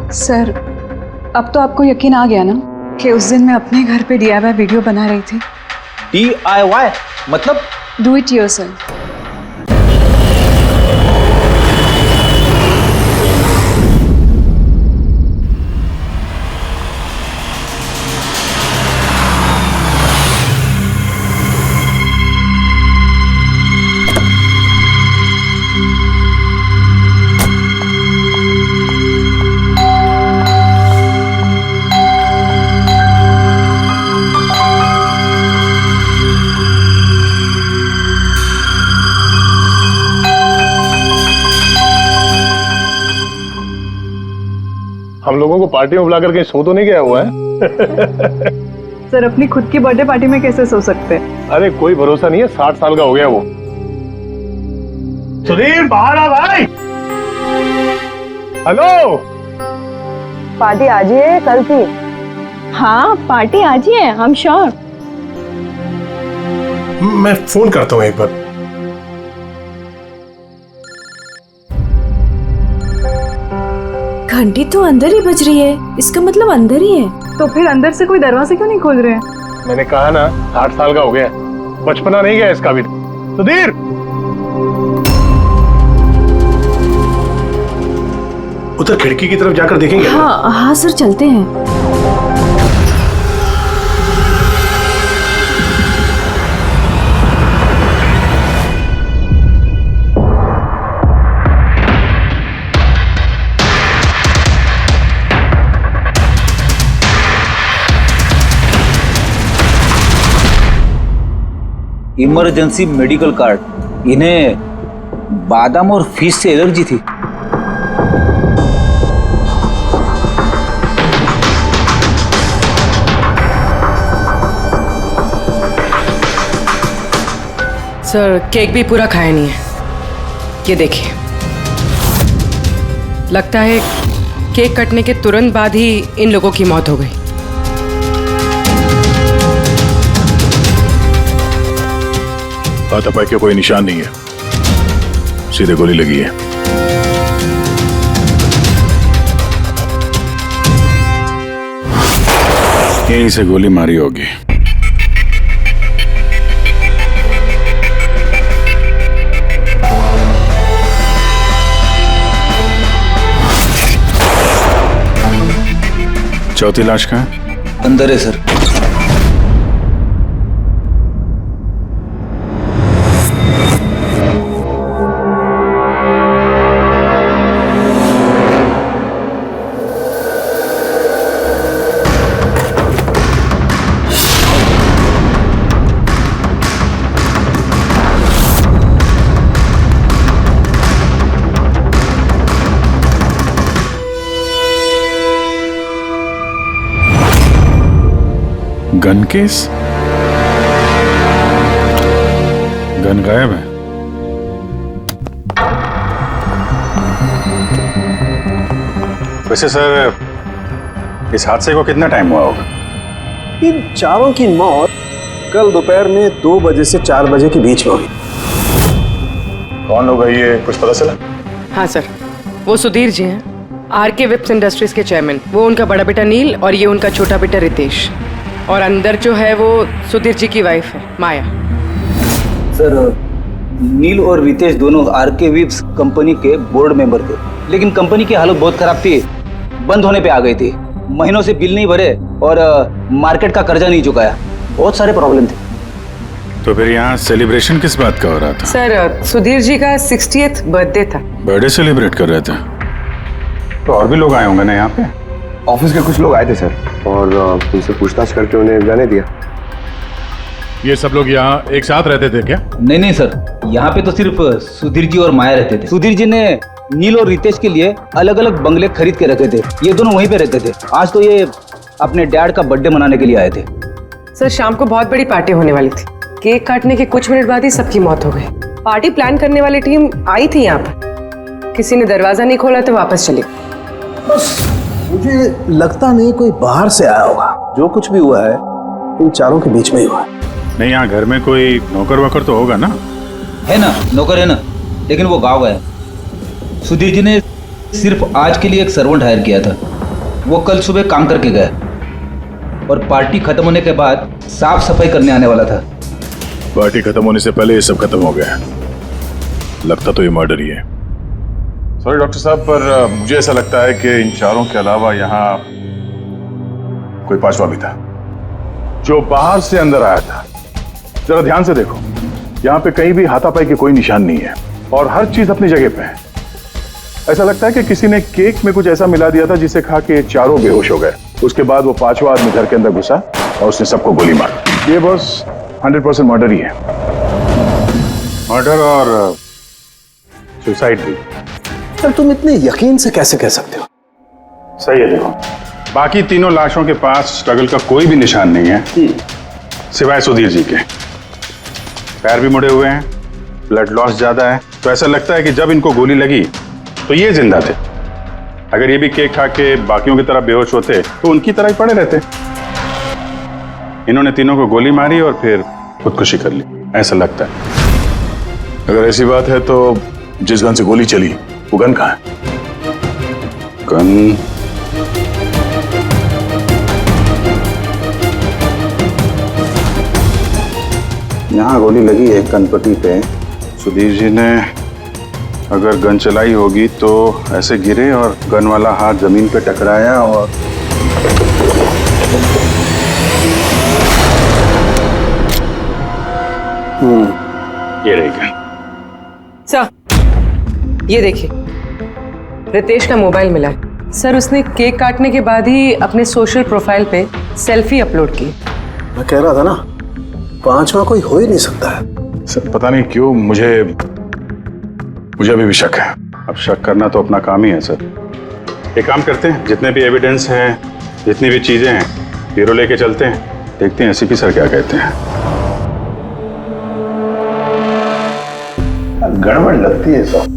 Sir, अब तो आपको यकीन आ गया ना कि उस दिन मैं अपने घर पे DIY वीडियो बना रही थी। DIY मतलब? Do it yourself. हम लोगों को पार्टी में बुलाकर कहीं सो तो नहीं गया हुआ है? सर, अपनी खुद की बर्थडे पार्टी में कैसे सो सकते हैं? अरे कोई भरोसा नहीं है, 60 साल का हो गया वो। सुधीर बाहर आ भाई। हेलो, पार्टी आज ही है कल की? हाँ, पार्टी आज ही है, हम श्योर। मैं फोन करता हूँ एक बार। घंटी तो अंदर ही बज रही है, इसका मतलब अंदर ही है। तो फिर अंदर से कोई दरवाजे क्यों नहीं खोल रहे हैं? मैंने कहा ना, 60 साल का हो गया, बचपना नहीं गया इसका भी। सुधीर, उधर खिड़की की तरफ जाकर देखेंगे। हाँ हाँ सर, चलते हैं। Emergency medical card. इन्हें बादाम और फिश से एलर्जी थी। सर, केक भी पूरा खाया नहीं है, ये देखिए। लगता है केक कटने के तुरंत बाद ही इन लोगों की मौत हो गई। हाथापाई के कोई निशान नहीं है, सीधे गोली लगी है। यहीं से गोली मारी होगी। चौथी लाश कहाँ है? अंदर है सर। Gun case? गन गायब है। वैसे सर, इस हादसे को कितना टाइम हुआ होगा? इन चारों की मौत कल दोपहर में 2 बजे से 4 बजे के बीच में हुई। कौन लोग है ये, कुछ पता चला? हाँ सर, वो सुधीर जी हैं, RK विप्स इंडस्ट्रीज के चेयरमैन। वो उनका बड़ा बेटा नील और ये उनका छोटा बेटा रितेश। और अंदर जो है वो सुधीर जी की वाइफ है, माया। सर, नील और रितेश दोनों RK विप्स कंपनी के बोर्ड मेंबर थे, लेकिन कंपनी की हालत बहुत खराब थी, बंद होने पे आ गई थी। महीनों से बिल नहीं भरे और मार्केट का कर्जा नहीं चुकाया, बहुत सारे प्रॉब्लम थे। तो फिर यहाँ सेलिब्रेशन किस बात का हो रहा था? सर, सुधीर जी का 60th बर्थडे था। बर्थडे सेलिब्रेट कर रहे थे? तो और भी लोग आए होंगे ना यहाँ पे? ऑफिस के कुछ लोग आए थे सर, और उनसे पूछताछ करके उन्हें जाने दिया। ये सब लोग यहाँ एक साथ रहते थे क्या? नहीं सर, यहाँ पे तो सिर्फ सुधीर जी और माया रहते थे। सुधीर जी ने नील और रितेश के लिए अलग अलग बंगले खरीद के रखे थे, ये दोनों वहीं पे रहते थे। आज तो ये अपने डैड का बर्थडे मनाने के लिए आए थे। सर, शाम को बहुत बड़ी पार्टी होने वाली थी, केक काटने के कुछ मिनट बाद ही सबकी मौत हो गई। पार्टी प्लान करने वाली टीम आई थी यहाँ पर, किसी ने दरवाजा नहीं खोला तो वापस चली। मुझे लगता नहीं कोई बाहर से आया होगा। जो कुछ भी हुआ है इन चारों के बीच में ही हुआ है। नहीं, यहाँ घर में कोई नौकर वोकर तो होगा ना? है ना, नौकर है ना, लेकिन वो गाँव गया। सुधीर जी ने सिर्फ आज के लिए एक सर्वेंट हायर किया था। वो कल सुबह काम करके गया और पार्टी खत्म होने के बाद साफ सफाई करने आने वाला था। पार्टी खत्म होने से पहले ये सब खत्म हो गया। लगता तो ये मर्डर ही है। सॉरी डॉक्टर साहब, पर मुझे ऐसा लगता है कि इन चारों के अलावा यहाँ कोई पांचवा भी था जो बाहर से अंदर आया था। जरा ध्यान से देखो, यहाँ पे कहीं भी हाथापाई के कोई निशान नहीं है और हर चीज अपनी जगह पे है। ऐसा लगता है कि किसी ने केक में कुछ ऐसा मिला दिया था जिसे खा के चारों बेहोश हो गए। उसके बाद वो पांचवा आदमी घर के अंदर घुसा और उसने सबको गोली मारी। ये बस 100% मर्डर ही है। मर्डर और सुसाइड भी। सर तुम इतने यकीन से कैसे कह सकते हो? सही है। देखो, बाकी तीनों लाशों के पास स्ट्रगल का कोई भी निशान नहीं है सिवाय सुधीर जी के। पैर भी मुड़े हुए हैं, ब्लड लॉस ज्यादा है, तो ऐसा लगता है कि जब इनको गोली लगी तो ये जिंदा थे। अगर ये भी केक खा के बाकियों की तरह बेहोश होते तो उनकी तरह ही पड़े रहते। इन्होंने तीनों को गोली मारी और फिर खुदकुशी कर ली, ऐसा लगता है। अगर ऐसी बात है तो जिस गन से गोली चली वो गन कहाँ है? गन यहाँ गोली लगी है कनपट्टी पे। सुधीर जी ने अगर गन चलाई होगी तो ऐसे गिरे और गन वाला हाथ जमीन पे टकराया और ये रही गन। सर, ये देखिए, रितेश का मोबाइल मिला है। सर, उसने केक काटने के बाद ही अपने सोशल प्रोफाइल पे सेल्फी अपलोड की। मैं कह रहा था ना, पांचवा कोई हो ही नहीं सकता है। सर पता नहीं क्यों मुझे अभी भी शक है। अब शक करना तो अपना काम ही है सर। एक काम करते हैं, जितने भी एविडेंस हैं, जितनी भी चीजें हैं, ब्यूरो लेके चलते हैं, देखते हैं एसीपी सर क्या कहते हैं। गड़बड़ लगती है सब।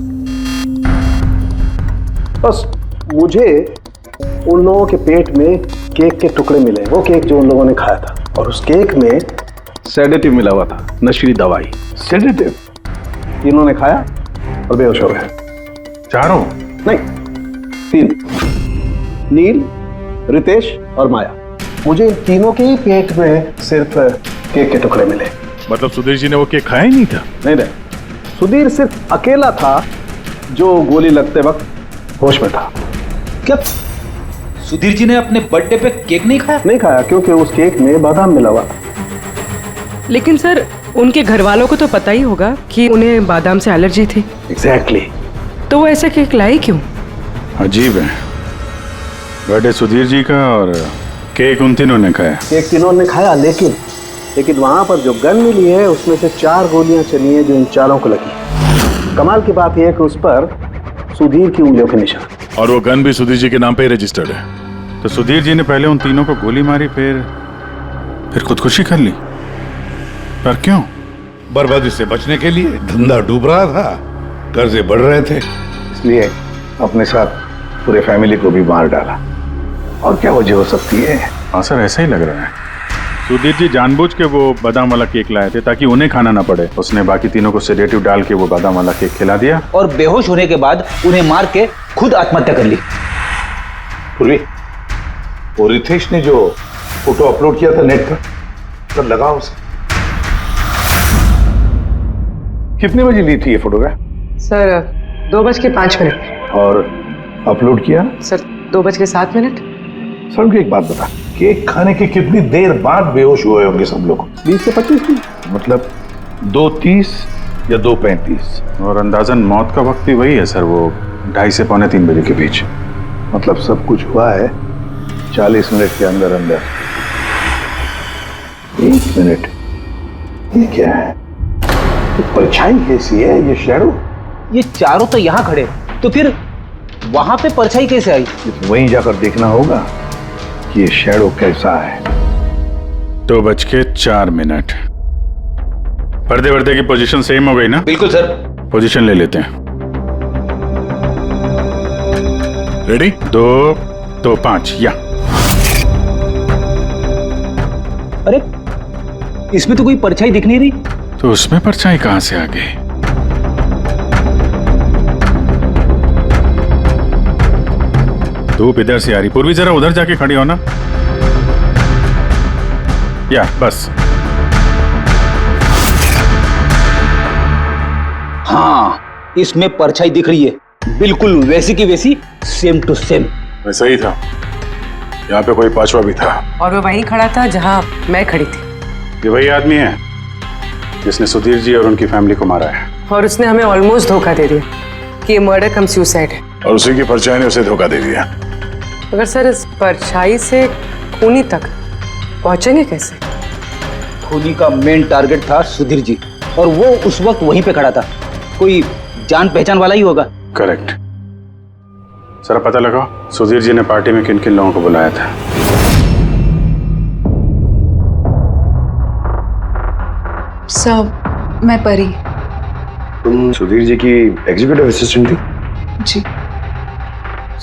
बस मुझे उन लोगों के पेट में केक के टुकड़े मिले, वो केक जो उन लोगों ने खाया था, और उस केक में सेडेटिव मिला हुआ था, नशीली दवाई। सेडेटिव इन्होंने खाया और बेहोश हो गए। चारों? नहीं, 3, नील, रितेश और माया। मुझे इन तीनों के ही पेट में सिर्फ केक के टुकड़े मिले। मतलब सुधीर जी ने वो केक खाया ही नहीं था? नहीं, सुधीर सिर्फ अकेला था जो गोली लगते वक्त होश में था। क्या सुधीर जी ने अपने बर्थडे पे केक नहीं खाया? नहीं खाया, क्योंकि उस केक में बादाम मिला हुआ था। लेकिन सर, उनके घर वालों को तो पता ही होगा कि उन्हें बादाम से एलर्जी थी। एग्जैक्टली। तो वो ऐसा केक लाई क्यों? अजीब है, बर्थडे सुधीर जी का और केक उन तीनों ने खाया। केक तीनों ने खाया, लेकिन वहां पर जो गन मिली है उसमें से 4 गोलियां चली हैं जो इन चारों को लगी। कमाल की बात यह है कि उस पर सुधीर की उंगलियों के निशान, और वो गन भी सुधीर जी के नाम पे ही रजिस्टर्ड है। तो सुधीर जी ने पहले उन तीनों को गोली मारी, फिर खुदकुशी कर ली। पर क्यों? बर्बादी से बचने के लिए। धंधा डूब रहा था, कर्जे बढ़ रहे थे, इसलिए अपने साथ पूरे फैमिली को भी मार डाला। और क्या वजह हो सकती है? हाँ सर, ऐसा ही लग रहा है। सुधीर जी जानबूझ के वो बादाम वाला केक लाए थे ताकि उन्हें खाना ना पड़े। उसने बाकी तीनों को सेडेटिव डाल के वो बादाम वाला केक खिला दिया और बेहोश होने के बाद उन्हें मार के खुद आत्महत्या कर ली। पूर्वी, वो रितेश ने जो फोटो अपलोड किया था नेट पर, तब लगा उसे। कितने बजे ली थी ये फोटोग्राफ? सर, 2:05। और अपलोड किया? सर, 2:07। सर मुझे एक बात बता, केक खाने के कितनी देर बाद बेहोश हुए होंगे सब लोग? 20 से 25 दिन। मतलब 2:30 या 2:35? और अंदाजन मौत का वक्त भी वही है सर, वो 2:30 से 2:45 बजे के बीच। मतलब सब कुछ हुआ है 40 मिनट के अंदर अंदर। 1 मिनट, ये क्या है? ये परछाई कैसी है? ये शैडो? ये चारों तो यहाँ खड़े, तो फिर वहां पे परछाई कैसे आई? वहीं जाकर देखना होगा कि ये शैडो कैसा है। 2:04। पर्दे वर्दे की पोजीशन सेम हो गई ना? बिल्कुल सर। पोजीशन ले लेते हैं। रेडी? 2:05 या। अरे इसमें तो कोई परछाई दिख नहीं रही। तो उसमें परछाई कहां से आ गई? धूप इधर से आ रही। पूर्वी जरा उधर जाके खड़ी हो ना। या बस। हाँ, इसमें परछाई दिख रही है, बिल्कुल वैसी की वैसी, सेम टू सेम। वैसा ही था। यहाँ पे कोई पांचवा भी था और वो वहीं खड़ा था जहाँ मैं खड़ी थी। ये वही आदमी है जिसने सुधीर जी और उनकी फैमिली को मारा है, और उसने हमें ऑलमोस्ट धोखा दे दिया कि ये मर्डर कम सुसाइड है। और उसी की परछाई ने उसे धोखा दे दिया। मगर सर, इस परछाई से खूनी तक पहुंचेंगे कैसे? खूनी का मेन टारगेट था सुधीर जी, और वो उस वक्त वहीं पे खड़ा था। कोई जान पहचान वाला ही होगा। करेक्ट। जरा पता लगाओ सुधीर जी ने पार्टी में किन किन लोगों को बुलाया था। सब मैं परी। तुम सुधीर जी की एग्जीक्यूटिव असिस्टेंट थी? जी।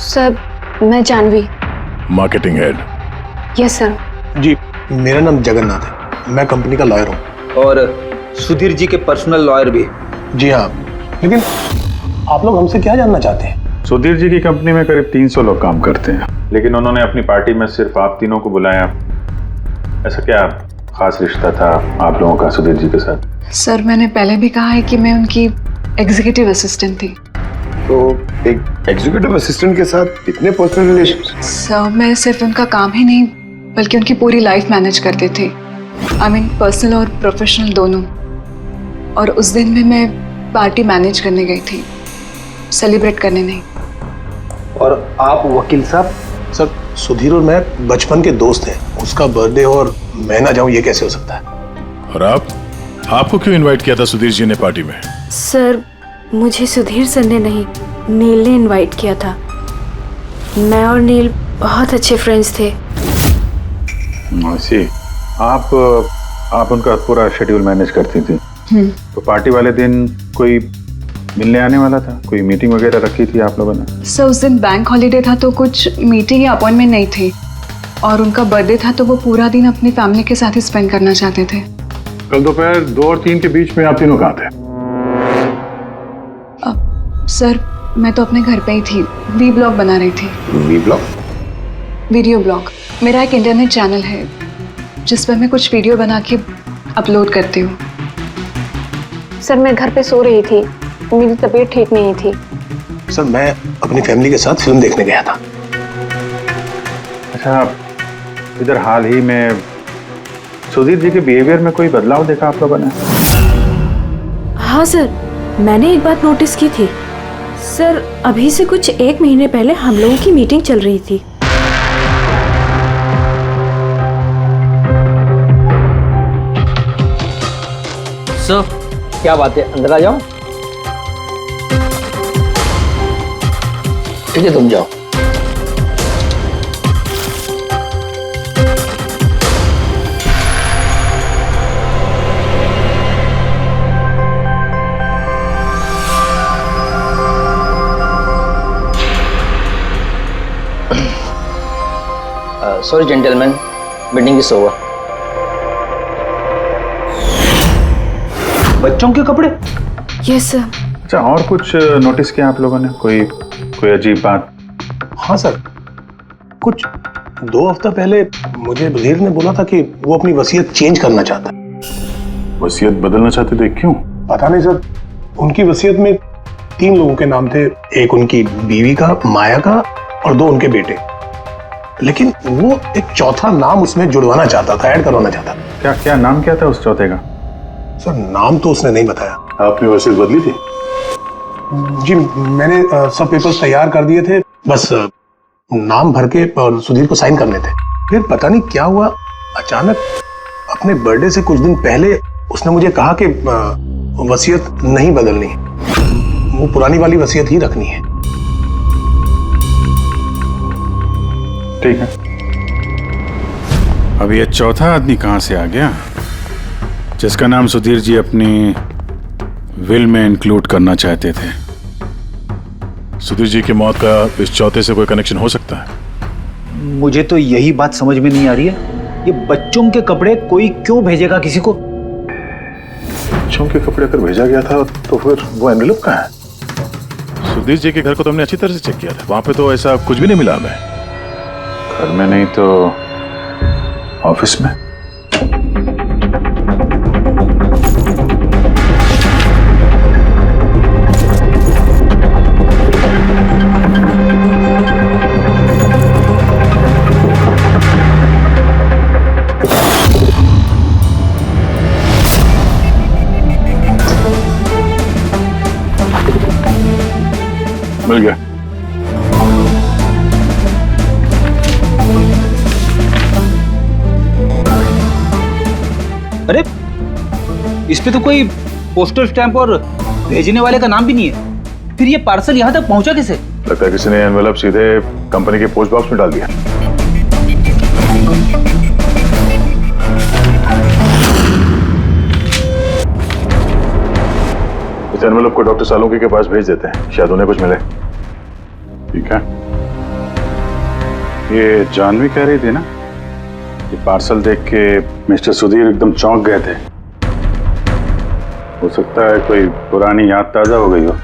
सर मैं Janvi. Marketing head. Yes sir. जी, मेरा नाम जगन्नाथ है, मैं कंपनी का लॉयर हूँ। और सुधीर जी के पर्सनल लॉयर भी। जी हाँ, लेकिन आप लोग हमसे क्या जानना चाहते हैं? सुधीर जी की कंपनी में करीब 300 लोग काम करते हैं, लेकिन उन्होंने अपनी पार्टी में सिर्फ आप तीनों को बुलाया। ऐसा क्या खास रिश्ता था आप लोगों का सुधीर जी के साथ? सर, मैंने पहले भी कहा है कि मैं उनकी एग्जीक्यूटिव असिस्टेंट थी। तो एक एग्जीक्यूटिव असिस्टेंट के साथ इतने पर्सनल रिलेशन? सर, मैं सिर्फ उनका काम ही नहीं बल्कि उनकी पूरी लाइफ मैनेज करते थे। आई मीन पर्सनल और प्रोफेशनल दोनों। और उस दिन में मैं पार्टी मैनेज करने गई थी, सेलिब्रेट करने नहीं। और आप वकील साहब? सर, सुधीर और मैं बचपन के दोस्त हैं। उसका बर्थडे और मैं ना जाऊं, ये कैसे हो सकता है? और आपको क्यों इनवाइट किया था सुधीर जी ने पार्टी में? सर मुझे सुधीर सर ने नहीं, नील ने इनवाइट किया था। मैं और नील बहुत अच्छे फ्रेंड्स थे। ऐसी आप उनका पूरा शेड्यूल मैनेज करती थी। तो पार्टी वाले दिन कोई मिलने आने वाला था? कोई मीटिंग वगैरह रखी थी आप लोगों ने? सर, उस दिन बैंक हॉलीडे था तो कुछ मीटिंग या अपॉइंटमेंट नहीं थी, और उनका बर्थडे था तो वो पूरा दिन अपनी फैमिली के साथ ही स्पेंड करना चाहते थे। कल दोपहर 2 और 3 के बीच में आप तीनों कहाँ थे? सर, मैं तो अपने घर पे ही थी, वी ब्लॉग बना रही थी। V blog? Video blog. मेरा एक इंटरनेट चैनल है जिस पर मैं कुछ वीडियो बना के अपलोड करती हूँ। सर मैं घर पे सो रही थी, मेरी तबीयत ठीक नहीं थी। सर, मैं अपनी फैमिली के साथ फिल्म देखने गया था। अच्छा, इधर हाल ही में सुधीर जी के बिहेवियर में कोई बदलाव देखा आप लोगों ने? हाँ सर, मैंने एक बात नोटिस की थी। सर अभी से कुछ 1 महीने पहले हम लोगों की मीटिंग चल रही थी। सर, क्या बात है, अंदर आ जाओ। ठीक है, तुम जाओ। Sorry gentlemen, meeting is over. बच्चों के कपड़े? Yes sir. अच्छा, और कुछ नोटिस किया आप लोगों ने? कोई अजीब बात? हाँ सर, कुछ 2 हफ्ता पहले मुझे सुधीर ने बोला था कि वो अपनी वसीयत चेंज करना चाहता है। वसीयत बदलना चाहते थे? क्यों? पता नहीं सर, उनकी वसीयत में 3 लोगों के नाम थे। एक उनकी बीवी का, माया का, और 2 उनके बेटे। लेकिन वो एक चौथा नाम उसमें जुड़वाना चाहता था, ऐड करवाना चाहता था। क्या नाम क्या था उस चौथे का? सर, नाम तो उसने नहीं बताया। आपने वसीयत बदली थी? जी, मैंने सब पेपर्स तैयार कर दिए थे, बस नाम भर के और सुधीर को साइन करने थे। फिर पता नहीं क्या हुआ, अचानक अपने बर्थडे से कुछ दिन पहले उसने मुझे कहा कि वसीयत नहीं बदलनी, वो पुरानी वाली वसीयत ही रखनी है। ठीक है, अब ये चौथा आदमी कहां से आ गया जिसका नाम सुधीर जी अपनी विल में इंक्लूड करना चाहते थे? सुधीर जी की मौत का इस चौथे से कोई कनेक्शन हो सकता है? मुझे तो यही बात समझ में नहीं आ रही है, ये बच्चों के कपड़े कोई क्यों भेजेगा किसी को? बच्चों के कपड़े अगर भेजा गया था तो फिर वो एनवेलप कहाँ है? सुधीर जी के घर को तो हमने अच्छी तरह से चेक किया था, वहां पे तो ऐसा कुछ भी नहीं मिला हमें। घर में नहीं तो ऑफिस में। मिल गया। अरे इस पे तो कोई पोस्टल स्टैंप और भेजने वाले का नाम भी नहीं है, फिर ये पार्सल यहाँ तक पहुंचा कैसे? लगता है किसी ने एनवेलप सीधे कंपनी के पोस्ट बॉक्स में डाल दिया। इस एनवेलप को डॉक्टर सालुंकी के पास भेज देते हैं, शायद उन्हें कुछ मिले। ठीक है। ये जानवी कह रही थी ना, ये पार्सल देख के मिस्टर सुधीर एकदम चौंक गए थे। हो सकता है कोई पुरानी याद ताजा हो गई हो।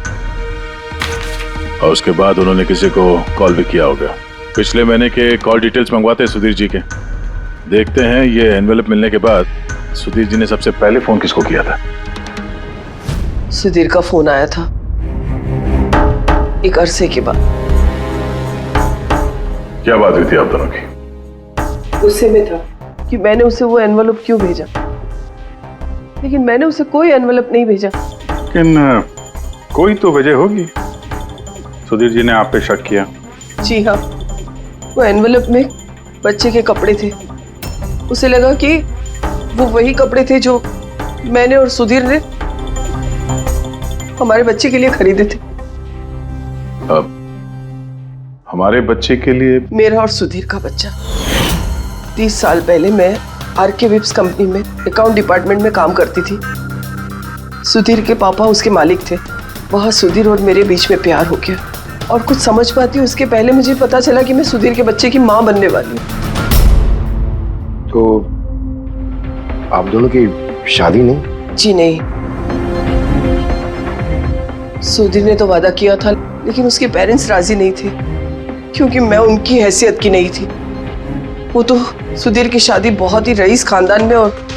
और उसके बाद उन्होंने किसी को कॉल भी किया होगा। पिछले महीने के कॉल डिटेल्स मंगवाते हैं सुधीर जी के। देखते हैं ये एनवेलप मिलने के बाद सुधीर जी ने सबसे पहले फोन किसको किया था। सुधीर का फोन आया था एक अरसे के बाद। क्या बात हुई थी आप दोनों की? गुस्से में था कि मैंने उसे वो एनवेलप क्यों भेजा, लेकिन मैंने उसे कोई एनवेलप नहीं भेजा। लेकिन कोई तो वजह होगी। सुधीर जी ने आप पे शक किया। जी हाँ, वो एनवेलप में बच्चे के कपड़े थे। उसे लगा कि वो वही कपड़े थे जो मैंने और सुधीर ने हमारे बच्चे के लिए खरीदे थे। अब हमारे बच्चे के लिए? मेरा और सुधीर का बच्चा। 30 साल पहले मैं आरके विप्स कंपनी में अकाउंट डिपार्टमेंट में काम करती थी। सुधीर के पापा उसके मालिक थे। वहाँ सुधीर और मेरे बीच में प्यार हो गया, और कुछ समझ पाती उसके पहले मुझे पता चला कि मैं सुधीर के बच्चे की माँ बनने वाली हूँ। तो आप दोनों की शादी नहीं? जी नहीं। सुधीर ने तो वादा किया था, लेकिन उसके पेरेंट्स राजी नहीं थे, क्योंकि मैं उनकी हैसियत की नहीं थी। वो तो सुधीर की शादी बहुत ही रईस खानदान में और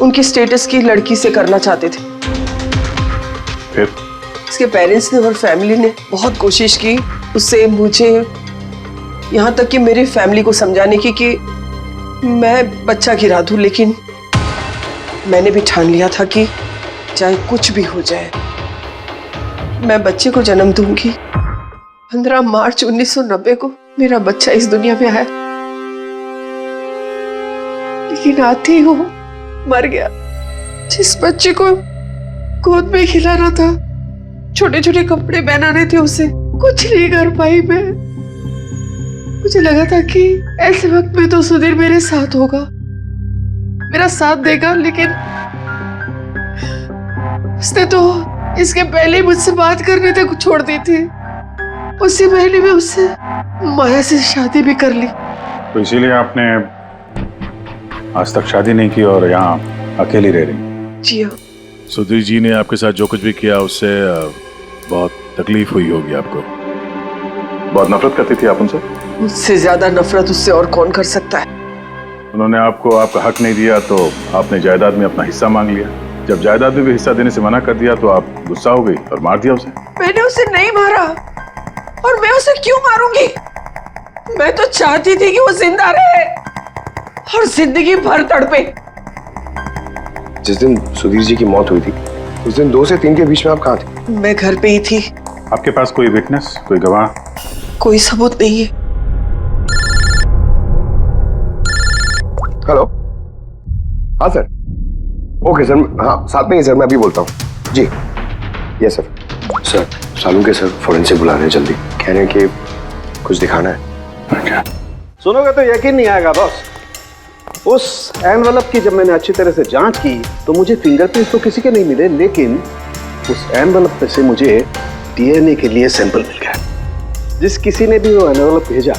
उनकी स्टेटस की लड़की से करना चाहते थे। फिर उसके पेरेंट्स ने और फैमिली ने बहुत कोशिश की उससे, मुझे, यहाँ तक कि मेरी फैमिली को समझाने की कि मैं बच्चा गिरा दूं, लेकिन मैंने भी ठान लिया था कि चाहे कुछ भी हो जाए मैं बच्चे को जन्म दूंगी। 15 मार्च 1990 को मेरा बच्चा इस दुनिया में आया, लेकिन आते ही वो मर गया। जिस बच्चे को गोद में खिलाना था, छोटे छोटे कपड़े पहनाने थे, उसे कुछ नहीं कर पाई मैं। मुझे लगा था कि ऐसे वक्त में तो सुधीर मेरे साथ होगा, मेरा साथ देगा, लेकिन उसने तो इसके पहले ही मुझसे बात करने तक छोड़ दी थी। उसी महीने में उससे माया से शादी भी कर ली। तो इसीलिए आपने आज तक शादी नहीं की और यहाँ अकेली रह रही? जी हाँ। सुधीर जी ने आपके साथ जो कुछ भी किया उससे बहुत तकलीफ हुई होगी आपको। बहुत नफरत करती थी आप उनसे? मुझसे ज्यादा नफरत उससे और कौन कर सकता है। उन्होंने आपको आपका हक नहीं दिया तो आपने जायदाद में अपना हिस्सा मांग लिया। जब जायदाद में भी हिस्सा देने से मना कर दिया तो आप गुस्सा हो गई और मार दिया उसे। मैंने उसे नहीं मारा, और मैं उसे क्यों मारूंगी? मैं तो चाहती थी कि वो जिंदा रहे और जिंदगी भर तड़पे। जिस दिन सुधीर जी की मौत हुई थी, उस दिन 2 से 3 के बीच में आप कहाँ थे? मैं घर पे ही थी। आपके पास कोई विटनेस, कोई गवाह? कोई सबूत नहीं है। हेलो, हाँ सर। ओके सर, हाँ साथ में ही सर, मैं अभी बोलता हूँ। जी yes sir. Sir Salunke sir forensic बुला रहे हैं, जल्दी कह रहे हैं कि कुछ दिखाना है। सुनोगे तो यकीन नहीं आएगा बॉस। उस एनवेलप की जब मैंने अच्छी तरह से जांच की तो मुझे फिंगरप्रिंट्स तो किसी के नहीं मिले, लेकिन उस एनवेलप पे से मुझे डीएनए के लिए सैंपल मिल गया। जिस किसी ने भी वो एनवेलप भेजा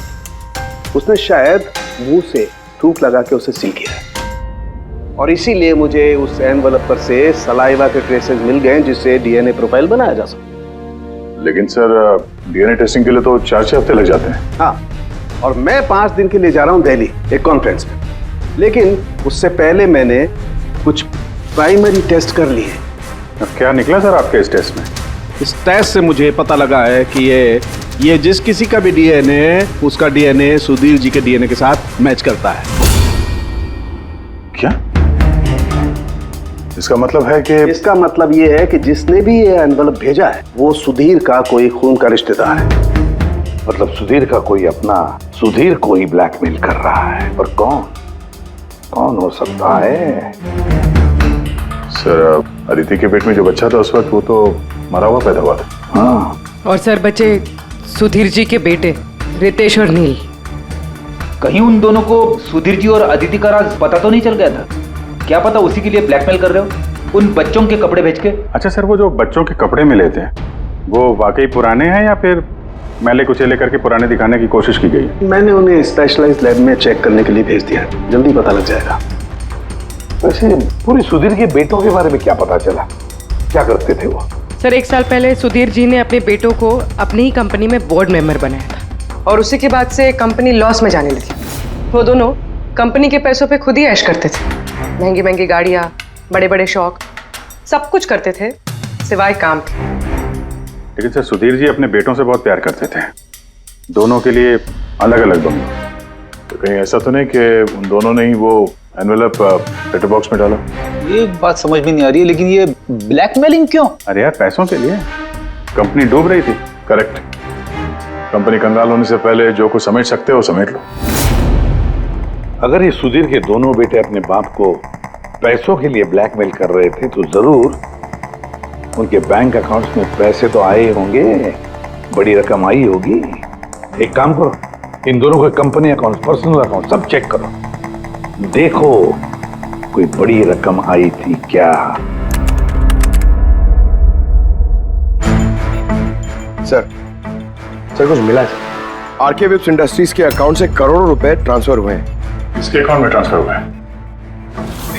उसने शायद मुंह से थूक लगा के उसे सील किया, और इसीलिए मुझे उस एनवेलप पर से सलाइवा के ट्रेसेस मिल गए जिससे डीएनए प्रोफाइल बनाया जा सकता। लेकिन सर डीएनए टेस्टिंग के लिए तो 4-6 हफ्ते लग जाते हैं। हाँ, और मैं 5 दिन के लिए जा रहा हूँ दिल्ली एक कॉन्फ्रेंस में, लेकिन उससे पहले मैंने कुछ प्राइमरी टेस्ट कर लिए। क्या निकला सर आपके इस टेस्ट में? इस टेस्ट से मुझे पता लगा है कि ये जिस किसी का भी डीएनए, उसका डीएनए सुधीर जी के डीएनए के साथ मैच करता है। क्या? इसका मतलब है कि इसका मतलब ये है कि जिसने भी ये एनवलप भेजा है वो सुधीर का कोई खून का रिश्तेदार है। मतलब सुधीर का कोई अपना सुधीर को ही ब्लैकमेल कर रहा है। पर कौन हो सकता है? सर अदिति के पेट में जो बच्चा था उस वक्त वो तो मरा हुआ पैदा हुआ था। हाँ, और सर बचे सुधीर जी के बेटे रितेश और नील। कहीं उन दोनों को सुधीर जी और अदिति का राज पता तो नहीं चल गया था? क्या पता उसी के लिए ब्लैकमेल कर रहे हो उन बच्चों के कपड़े भेज के। अच्छा सर, वो जो बच्चों के कपड़े मिले थे वो वाकई पुराने हैं या फिर मैले कुचेले करके पुराने दिखाने की कोशिश की गई? मैंने उन्हें स्पेशलाइज्ड लैब में चेक करने के लिए भेज दिया, जल्दी पता लग जाएगा। वैसे पूरी सुधीर के बेटों के बारे में क्या पता चला? क्या करते थे वो? सर 1 साल पहले सुधीर जी ने अपने बेटों को अपनी ही कंपनी में बोर्ड मेंबर बनाया था और उसी के बाद से कंपनी लॉस में जाने लगी। वो दोनों कंपनी के पैसों पे खुद ही ऐश करते थे, महंगी महंगी गाड़ियाँ, बड़े बड़े शौक, सब कुछ करते थे सिवाय काम के। लेकिन सर सुधीर जी अपने बेटों से बहुत प्यार करते थे, दोनों के लिए अलग अलग बंगले। तो कहीं ऐसा तो नहीं कि उन दोनों ने ही वो एनवेलप लेटर बॉक्स में डाला? ये बात समझ में नहीं आ रही है, लेकिन ये ब्लैकमेलिंग क्यों? अरे यार पैसों के लिए। कंपनी डूब रही थी। करेक्ट। कंपनी कंगाल होने से पहले जो कुछ समेट सकते हो समेट लो। अगर ये सुधीर के दोनों बेटे अपने बाप को पैसों के लिए ब्लैकमेल कर रहे थे तो जरूर उनके बैंक अकाउंट्स में पैसे तो आए होंगे, बड़ी रकम आई होगी। एक काम करो, इन दोनों के कंपनी अकाउंट, पर्सनल अकाउंट सब चेक करो, देखो कोई बड़ी रकम आई थी क्या। सर कुछ मिला है? आरके वेब्स इंडस्ट्रीज के अकाउंट से करोड़ों रुपए ट्रांसफर हुए हैं। किसके अकाउंट में ट्रांसफर हुआ है?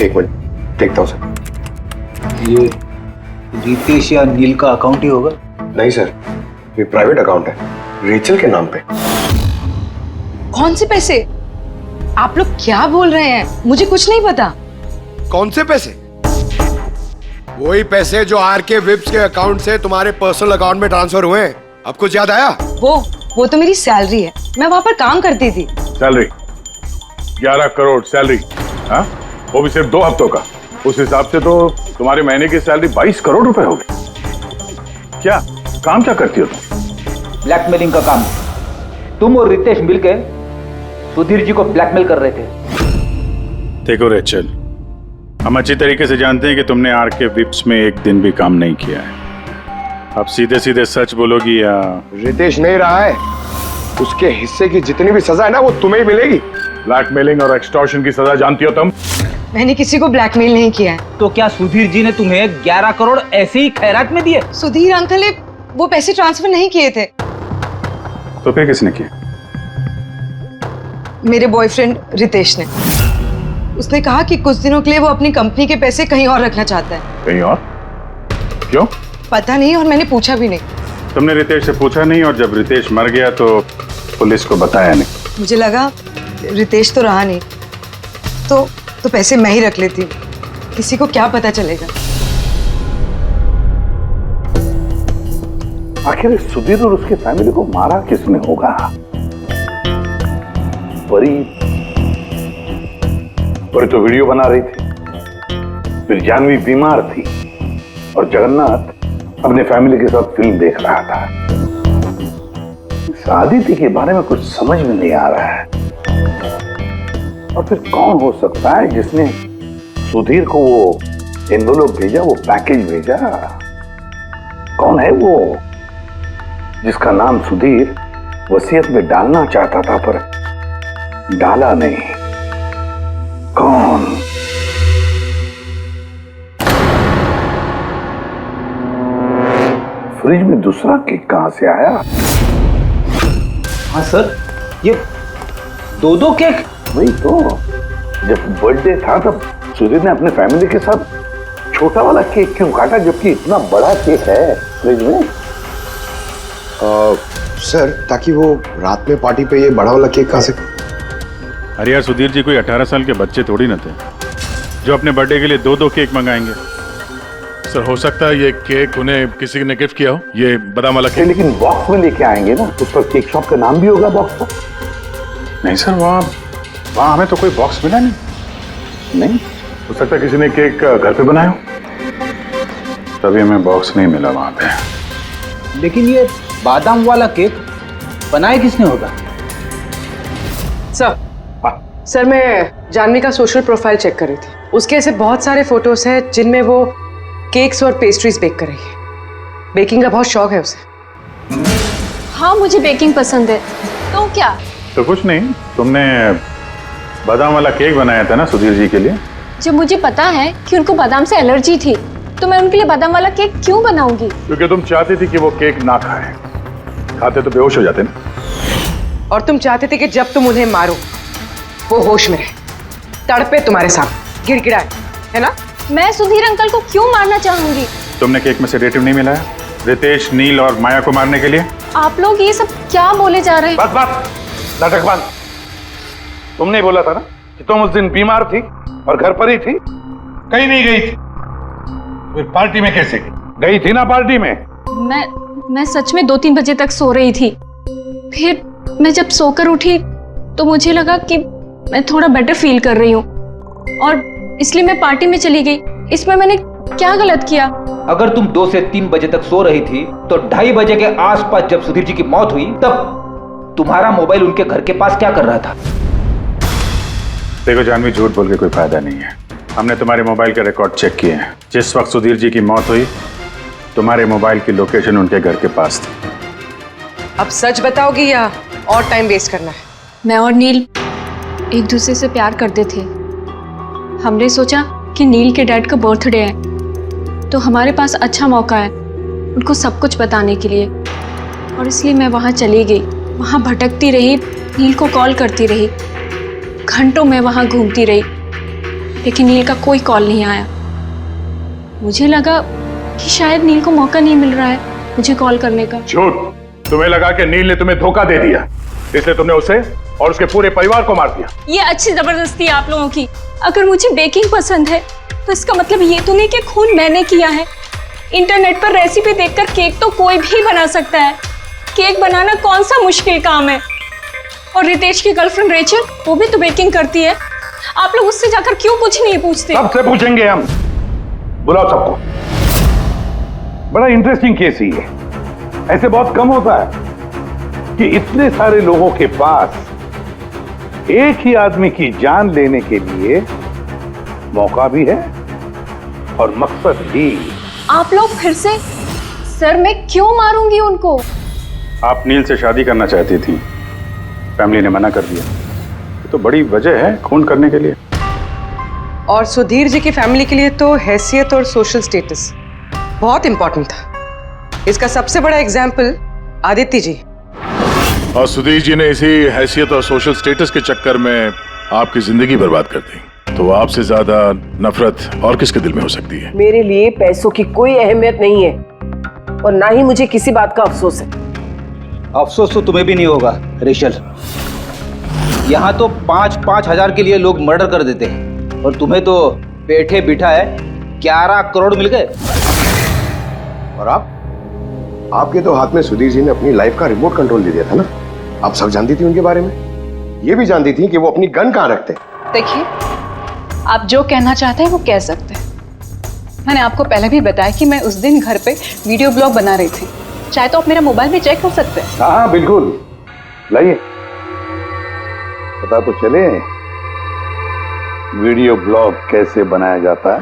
एक मिनट देखता हूँ सर। ये रितेश या नील का अकाउंट ही होगा? नहीं सर, ये प्राइवेट अकाउंट है, रेचल के नाम पे। कौन से पैसे? आप लोग क्या बोल रहे हैं? मुझे कुछ नहीं पता। कौन से पैसे? वही पैसे जो आरके विप्स के अकाउंट से तुम्हारे पर्सनल अकाउंट में ट्रांसफर हुए हैं। अब कुछ याद आया? वो तो मेरी सैलरी है, मैं वहां पर काम करती थी। Salary 11 crore salary? हाँ, वो भी सिर्फ 2 हफ्तों का। उस हिसाब से तो तुम्हारे महीने की सैलरी 22 करोड़ रुपए हो गई। क्या काम क्या करती हो तुम? ब्लैकमेलिंग का काम। तुम और रितेश मिलकर सुधीर जी को ब्लैकमेल कर रहे थे। देखो रेचल, हम अच्छी तरीके से जानते हैं कि तुमने आरके विप्स में एक दिन भी काम नहीं किया है। अब सीधे सीधे सच बोलोगी या? रितेश नहीं रहा है, उसके हिस्से की जितनी भी सजा है ना वो तुम्हें ही मिलेगी। ब्लैकमेलिंग और एक्सटॉर्शन की सजा जानती हो तुम? मैंने किसी को ब्लैकमेल नहीं किया है। तो क्या सुधीर जी ने तुम्हें 11 करोड़ ऐसे ही खैरात में दिए? सुधीर अंकल ने वो पैसे ट्रांसफर नहीं किए थे। तो फिर किसने किया? मेरे बॉयफ्रेंड रितेश ने। उसने कहा कि कुछ दिनों के लिए वो अपनी कंपनी के पैसे कहीं और रखना चाहता है। कहीं और? क्यों? पता नहीं, और मैंने पूछा भी नहीं। तुमने रितेश से पूछा नहीं, और जब रितेश मर गया तो पुलिस को बताया नहीं? मुझे लगा रितेश तो रहा नहीं, तो पैसे मैं ही रख लेती हूँ, किसी को क्या पता चलेगा। आखिर सुधीर और उसके फैमिली को मारा किसने होगा? परी तो वीडियो बना रही थी, फिर जानवी बीमार थी और जगन्नाथ अपने फैमिली के साथ फिल्म देख रहा था। आदिति के बारे में कुछ समझ में नहीं आ रहा है। और फिर कौन हो सकता है जिसने सुधीर को वो एनवेलप भेजा, वो पैकेज भेजा? कौन है वो जिसका नाम सुधीर वसीयत में डालना चाहता था पर डाला नहीं? कौन? फ्रिज में दूसरा केक कहां से आया? हाँ सर, ये 2 केक। वही तो, जब बर्थडे था तब सुधीर ने अपने फैमिली के साथ छोटा वाला केक क्यों काटा, जबकि इतना बड़ा केक है फ्रिज में? सर, ताकि वो रात में पार्टी पे ये बड़ा वाला केक खा सके। अरे यार सुधीर जी कोई 18 साल के बच्चे थोड़ी ना थे जो अपने बर्थडे के लिए 2-2 केक मंगाएंगे। सर हो सकता है ये केक उन्हें किसी ने गिफ्ट किया हो, ये बादाम वाला केक। लेकिन बॉक्स में लेके आएंगे ना, उस पर केक शॉप का नाम भी होगा बॉक्स पर। नहीं सर, वहाँ हमें तो कोई बॉक्स मिला नहीं। हो सकता है किसी ने केक घर पे बनाया हो, तभी हमें बॉक्स नहीं मिला वहाँ पे। लेकिन ये बादाम वाला केक बनाया किसने होगा? सर मैं जानवी का सोशल प्रोफाइल चेक कर रही थी। उसके ऐसे बहुत सारे फोटोज हैं जिनमें वो केक्स और पेस्ट्रीज बेक कर रही है। बेकिंग का बहुत शौक है उसे। हाँ मुझे बेकिंग पसंद है। तो क्या? तो कुछ नहीं, तुमने बादाम वाला केक बनाया था ना सुधीर जी के लिए। जब मुझे पता है कि उनको बादाम से एलर्जी थी तो मैं उनके लिए बादाम वाला केक क्यों बनाऊंगी? क्योंकि तुम चाहती थी कि वो केक ना खाए, खाते तो बेहोश हो जाते ना। और तुम चाहते थे कि जब तुम उन्हें मारो वो होश में रहे, तड़पे तुम्हारे सामने, गिड़गिड़ाए, है ना? मैं सुधीर अंकल को क्यों मारना चाहूंगी? तुमने केक में सेडेटिव नहीं मिलाया रितेश, नील और माया को मारने के लिए? आप लोग ये सब क्या बोले जा रहे हैं? बस नाटक बंद। तुमने बोला था ना कि तुम उस दिन बीमार थी और घर पर ही थी, कहीं नहीं गई थी। फिर पार्टी में कैसे गई थी ना? पार्टी में मैं सच में 2-3 बजे तक सो रही थी। फिर मैं जब सोकर उठी तो मुझे लगा कि मैं थोड़ा बेटर फील कर रही हूँ और इसलिए मैं पार्टी में चली गई। इसमें मैंने क्या गलत किया? अगर तुम 2 से 3 बजे तक सो रही थी तो 2:30 बजे के आसपास जब सुधीर जी की मौत हुई तब तुम्हारा मोबाइल उनके घर के पास क्या कर रहा था? देखो जानवी, झूठ बोल के कोई फायदा नहीं है। हमने तुम्हारे मोबाइल के रिकॉर्ड चेक किए हैं। जिस वक्त सुधीर जी की मौत हुई तुम्हारे मोबाइल की लोकेशन उनके घर के पास थी। अब सच बताओगी या और टाइम वेस्ट करना है? मैं और नील एक दूसरे से प्यार करते थे। हमने सोचा कि नील के डैड का बर्थडे है तो हमारे पास अच्छा मौका है उनको सब कुछ बताने के लिए, और इसलिए मैं वहाँ चली गई। वहाँ भटकती रही, नील को कॉल करती रही, घंटों में वहाँ घूमती रही, लेकिन नील का कोई कॉल नहीं आया। मुझे लगा कि शायद नील को मौका नहीं मिल रहा है मुझे कॉल करने का। झूठ! तुम्हें लगा कि नील ने तुम्हें धोखा दे दिया, इसलिए तुमने उसे और उसके पूरे परिवार को मार दिया। ये अच्छी जबरदस्ती है आप लोगों की। अगर मुझे बेकिंग पसंद है तो इसका मतलब ये तो नहीं कि खून मैंने किया है। इंटरनेट पर रेसिपी देखकर केक तो कोई भी बना सकता है। केक बनाना कौन सा मुश्किल काम है? और रितेश की गर्लफ्रेंड रेचल, वो भी तो बेकिंग करती है। आप लोग उससे जाकर क्यों कुछ नहीं पूछते? सबसे पूछेंगे हम। बुलाओ सबको। बड़ा इंटरेस्टिंग केस ही है। ऐसे बहुत कम होता है कि इतने सारे लोगों के पास एक ही आदमी की जान लेने के लिए मौका भी है और मकसद भी। आप लोग फिर से? सर मैं क्यों मारूंगी उनको? आप नील से शादी करना चाहती थी, फैमिली ने मना कर दिया। ये तो बड़ी वजह है खून करने के लिए। और सुधीर जी की फैमिली के लिए तो हैसियत और सोशल स्टेटस बहुत इंपॉर्टेंट था। इसका सबसे बड़ा एग्जाम्पल आदित्य जी। और सुधीर जी ने इसी हैसियत और सोशल स्टेटस के चक्कर में आपकी जिंदगी बर्बाद कर दी। तो आपसे ज्यादा नफरत और किसके दिल में हो सकती है? मेरे लिए पैसों की कोई अहमियत नहीं है और ना ही मुझे किसी बात का अफसोस है। अफसोस तो तुम्हें भी नहीं होगा रेशल। यहाँ तो 5-5 हजार के लिए लोग मर्डर कर देते हैं और तुम्हें तो बैठे बिठाए 11 करोड़ मिल गए। और आपके तो हाथ में सुधीर जी ने अपनी लाइफ का रिमोट कंट्रोल दे दिया था ना। आप सब जानती थी उनके बारे में, ये भी जानती थी कि वो अपनी गन कहाँ रखते हैं। देखिए, आप जो कहना चाहते हैं वो कह सकते हैं। मैंने आपको पहले भी बताया कि मैं उस दिन घर पे वीडियो ब्लॉग बना रही थी। चाहे तो आप मेरा मोबाइल भी चेक कर सकते हैं। हाँ बिल्कुल, लाइए पता तो चले वीडियो ब्लॉग कैसे बनाया जाता है।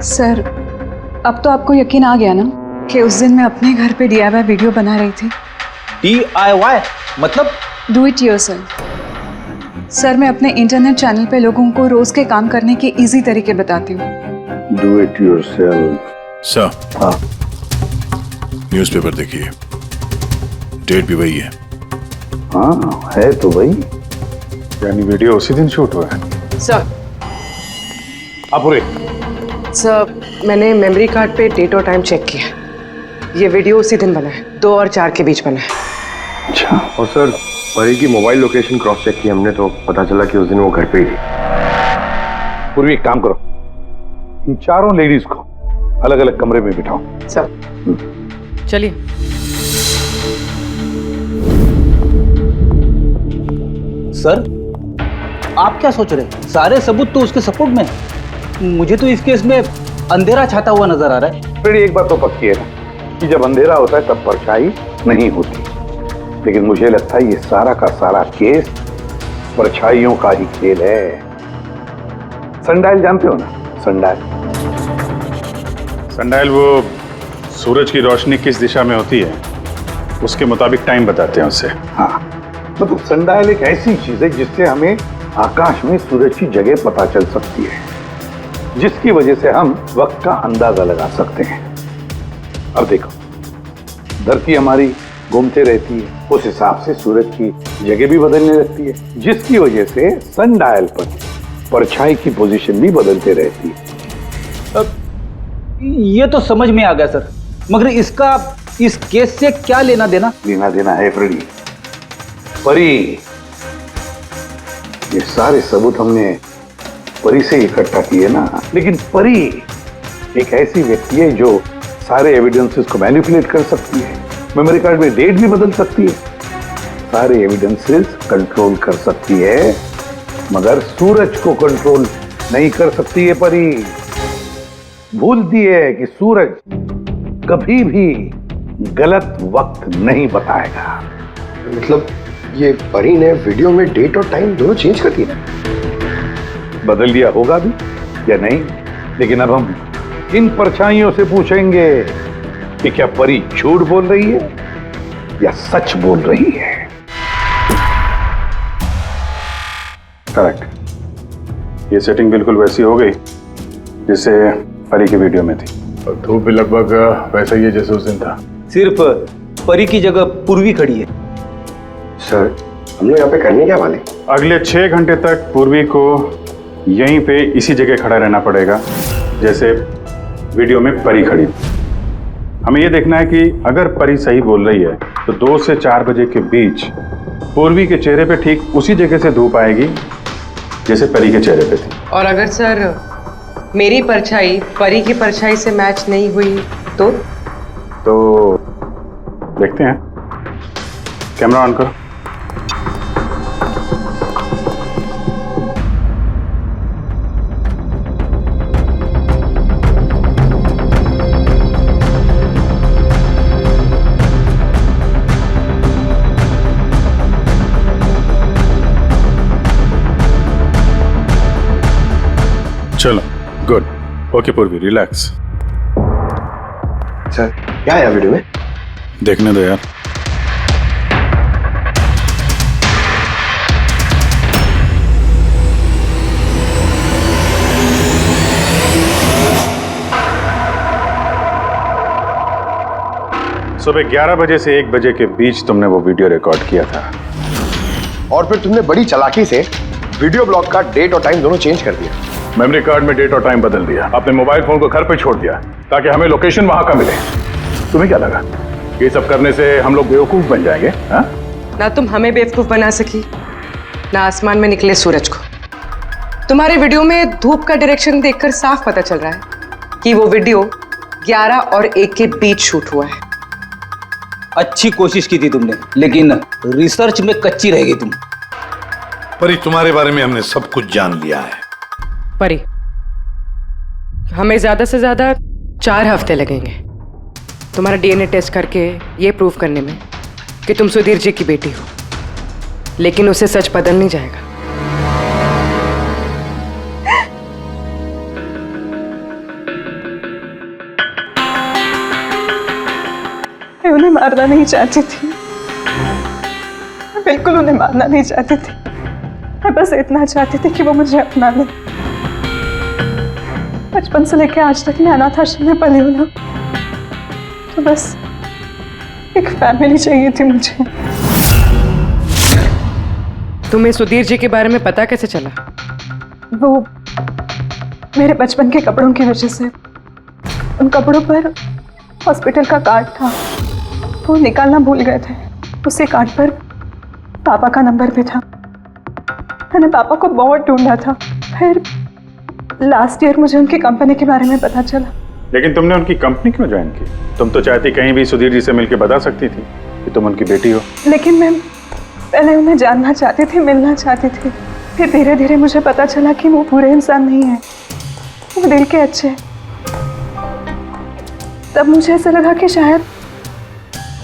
सर, अब तो आपको यकीन आ गया ना कि उस दिन मैं अपने घर पे DIY वीडियो बना रही थी। DIY मतलब? Do it yourself. सर, मैं अपने इंटरनेट चैनल पे लोगों को रोज के काम करने के इजी तरीके बताती हूँ। Do it yourself. Sir, newspaper देखिए। डेट भी वही है। हाँ है तो वही। यानी वीडियो उसी दिन शूट हुआ है। सर अपुरे, सर मैंने मेमोरी कार्ड पे डेट और टाइम चेक किया। ये वीडियो उसी दिन बना है, 2 और 4 के बीच बना है। अच्छा। और सर परी की मोबाइल लोकेशन क्रॉस चेक की हमने, तो पता चला कि उस दिन वो घर पे ही थी। पूर्वी एक काम करो, इन चारों लेडीज को अलग अलग कमरे में बिठाओ। सर चलिए। सर आप क्या सोच रहे हैं? सारे सबूत तो उसके सपोर्ट में है। मुझे तो इस केस में अंधेरा छाता हुआ नजर आ रहा है। फिर एक बात तो पक्की है ना कि जब अंधेरा होता है तब परछाई नहीं होती, लेकिन मुझे लगता है ये सारा का सारा केस परछाइयों का ही खेल है। सनडायल जानते हो ना? सनडायल, सनडायल वो सूरज की रोशनी किस दिशा में होती है उसके मुताबिक टाइम बताते हैं उससे। हाँ, मतलब सनडायल एक ऐसी चीज है जिससे हमें आकाश में सूरज की जगह पता चल सकती है, जिसकी वजह से हम वक्त का अंदाजा लगा सकते हैं। अब देखो, धरती हमारी घूमते रहती है, उस हिसाब से सूरज की जगह भी बदलने लगती है, जिसकी वजह से सनडायल पर परछाई की पोजीशन भी बदलते रहती है। ये तो समझ में आ गया सर, मगर इसका इस केस से क्या लेना देना? लेना देना है फ्रेडी। परी, ये सारे सबूत हमने परी से इकट्ठा किए ना, लेकिन परी एक ऐसी व्यक्ति है जो सारे एविडेंसेस को मैनिपुलेट कर सकती है, मेमोरी कार्ड में डेट भी बदल सकती है, सारे एविडेंसेस कंट्रोल कर सकती है, मगर सूरज को कंट्रोल नहीं कर सकती है। परी भूलती है कि सूरज कभी भी गलत वक्त नहीं बताएगा। मतलब ये परी ने वीडियो में डेट और टाइम दोनों चेंज कर दिया? बदल दिया होगा भी या नहीं, लेकिन अब हम इन परछाइयों से पूछेंगे कि क्या परी झूठ बोल रही है या सच बोल रही है। करेक्ट, ये सेटिंग बिल्कुल वैसी हो गई जैसे परी की वीडियो में थी, और धूप भी लगभग वैसा ही है जैसे उस दिन था। सिर्फ परी की जगह पूर्वी खड़ी है। सर हम लोग यहाँ पे करने क्या वाले? अगले 6 घंटे तक पूर्वी को यहीं पे इसी जगह खड़ा रहना पड़ेगा जैसे वीडियो में परी खड़ी। हमें ये देखना है कि अगर परी सही बोल रही है तो 2 से 4 बजे के बीच पूर्वी के चेहरे पे ठीक उसी जगह से धूप आएगी जैसे परी के चेहरे पे थी। और अगर सर मेरी परछाई परी की परछाई से मैच नहीं हुई तो देखते हैं। कैमरा ऑन करो। चलो, गुड। ओके पूर्वी, रिलैक्स। सर क्या है वीडियो में? देखने दो यार। सुबह 11 बजे से 1 बजे के बीच तुमने वो वीडियो रिकॉर्ड किया था, और फिर तुमने बड़ी चालाकी से वीडियो ब्लॉग का डेट और टाइम दोनों चेंज कर दिया। मेमोरी कार्ड में डेट और टाइम बदल दिया, अपने मोबाइल फोन को घर पे छोड़ दिया ताकि हमें लोकेशन वहां का मिले। तुम्हें क्या लगा ये सब करने से हम लोग बेवकूफ बन जाएंगे? हा? ना तुम हमें बेवकूफ बना सकी, ना आसमान में निकले सूरज को। तुम्हारे वीडियो में धूप का डायरेक्शन देखकर साफ पता चल रहा है कि वो वीडियो 11 और 1 के बीच शूट हुआ है। अच्छी कोशिश की थी तुमने, लेकिन रिसर्च में कच्ची रह गई तुम। परी, तुम्हारे बारे में हमने सब कुछ जान लिया है। परी, हमें ज्यादा से ज्यादा 4 हफ्ते लगेंगे तुम्हारा डीएनए टेस्ट करके ये प्रूव करने में कि तुम सुधीर जी की बेटी हो, लेकिन उसे सच बदल नहीं जाएगा। मैं उन्हें मारना नहीं चाहती थी, मैं बिल्कुल उन्हें मारना नहीं चाहती थी। मैं बस इतना चाहती थी कि वो मुझे अपना ले। बचपन से लेकर आज तक मैं अनाथ आश्रम में पली हूं ना, तो बस एक फैमिली चाहिए थी मुझे। तुम्हें सुधीर जी के बारे में पता कैसे चला? वो मेरे बचपन के कपड़ों की वजह से, उन कपड़ों पर हॉस्पिटल का कार्ड था, वो निकालना भूल गए थे। उसी कार्ड पर पापा का नंबर भी था। मैंने पापा को बहुत ढूंढा था, फिर लास्ट ईयर मुझे उनकी कंपनी के बारे में पता चला। लेकिन तुमने उनकी कंपनी क्यों ज्वाइन की? तुम तो चाहती कहीं भी सुधीर जी से मिलकर बता सकती थी कि तुम उनकी बेटी हो। लेकिन मैं पहले उन्हें जानना चाहती थी, मिलना चाहती थी। फिर धीरे धीरे मुझे पता चला कि वो बुरे इंसान नहीं है, वो दिल के अच्छे। तब मुझे ऐसा लगा कि शायद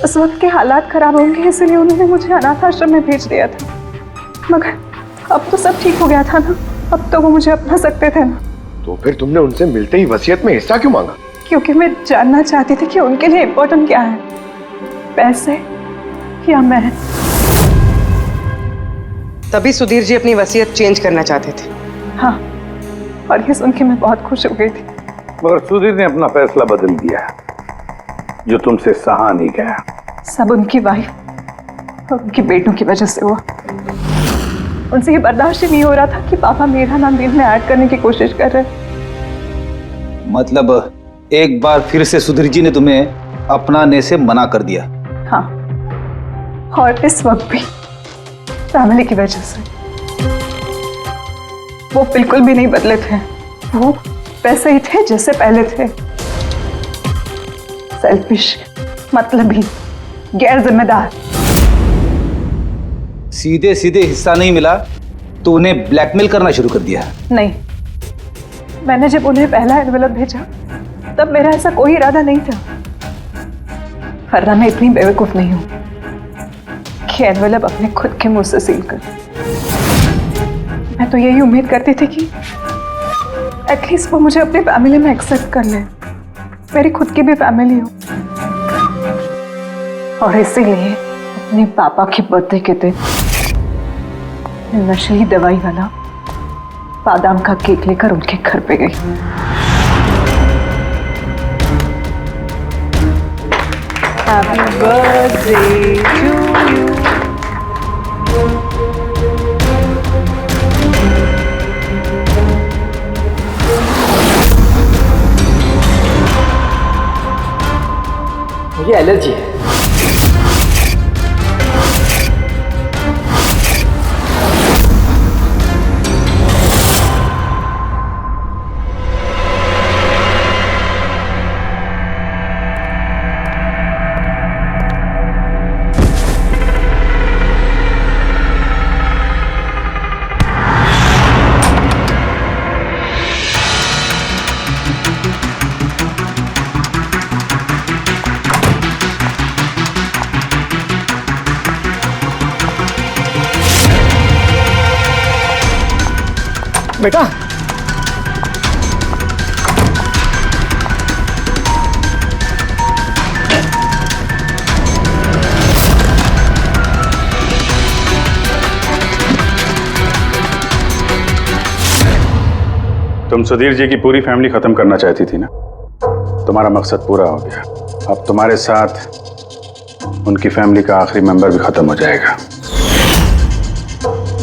उस वक्त के हालात खराब होंगे, इसलिए उन्होंने मुझे अनाथ आश्रम में भेज दिया था। मगर अब तो सब ठीक हो गया था ना, अब तो वो मुझे अपना सकते थे ना। तो फिर तुमने उनसे मिलते ही वसीयत में हिस्सा क्यों मांगा? क्योंकि मैं जानना चाहती थी कि उनके लिए इम्पोर्टेंट क्या है, पैसे या मैं। तभी सुधीर जी अपनी वसीयत चेंज करना चाहते थे। हाँ, और ये सुन के मैं बहुत खुश हो गई थी। मगर सुधीर ने अपना फैसला बदल दिया, जो तुमसे सहा नहीं गया। सब उनकी वाइफ और उनके बेटों की वजह से हुआ। उनसे ये बर्दाश्त ही नहीं हो रहा था कि पापा मेरा नाम डील में ऐड करने की कोशिश कर रहे। मतलब एक बार फिर से सुधीर जी ने तुम्हें अपनाने से मना कर दिया? हाँ, और इस वक्त भी फैमिली की वजह से। वो बिल्कुल भी नहीं बदले थे, वो वैसे ही थे जैसे पहले थे। सेल्फिश, मतलबी, गैर जिम्मेदार। सीधे सीधे हिस्सा नहीं मिला तो उन्हें ब्लैकमेल करना शुरू कर दिया? नहीं, मैंने जब उन्हें पहला एनवेलप भेजा तब मेरा ऐसा कोई इरादा नहीं था। वरना मैं इतनी बेवकूफ नहीं हूं कि एनवेलप अपने खुद के मुंह से सील कर। मैं तो यही उम्मीद करती थी कि एटलीस्ट वो मुझे अपनी फैमिली में एक्सेप्ट कर ले, मेरी खुद की भी फैमिली हो। और इसीलिए अपने पापा के बर्थडे के दिन नशीली दवाई वाला बादाम का केक लेकर उनके घर पे गई। Happy birthday to you. मुझे एलर्जी है। बेटा, तुम सुधीर जी की पूरी फैमिली खत्म करना चाहती थी ना? तुम्हारा मकसद पूरा हो गया। अब तुम्हारे साथ उनकी फैमिली का आखिरी मेंबर भी खत्म हो जाएगा।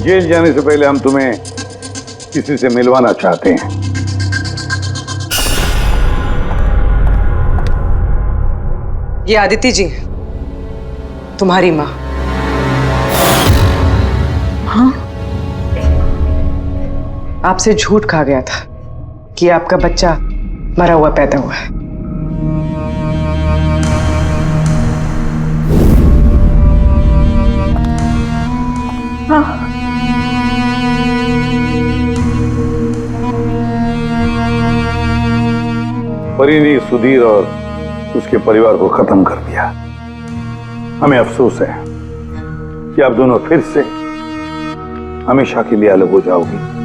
जेल जाने से पहले हम तुम्हें किसी से मिलवाना चाहते हैं। ये आदिति जी, तुम्हारी माँ। हाँ? आपसे झूठ कहा गया था कि आपका बच्चा मरा हुआ पैदा हुआ है। हाँ। परी ने सुधीर और उसके परिवार को खत्म कर दिया। हमें अफसोस है कि आप दोनों फिर से हमेशा के लिए अलग हो जाओगी।